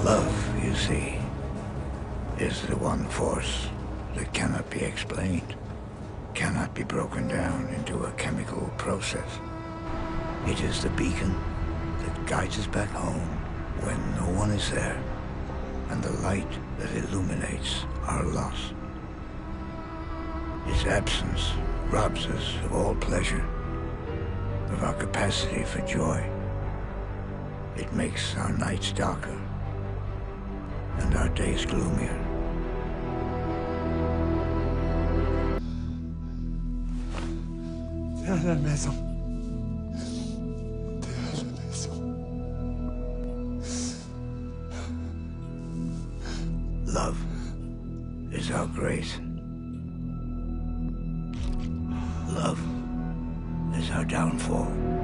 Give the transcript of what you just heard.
Love, you see, is the one force that cannot be explained, cannot be broken down into a chemical process. It is the beacon that guides us back home when no one is there, and the light that illuminates our loss. Its absence robs us of all pleasure, of our capacity for joy. It makes our nights darker and our days gloomier. T'es à la maison. T'es à la maison. Love is our grace. Love is our downfall.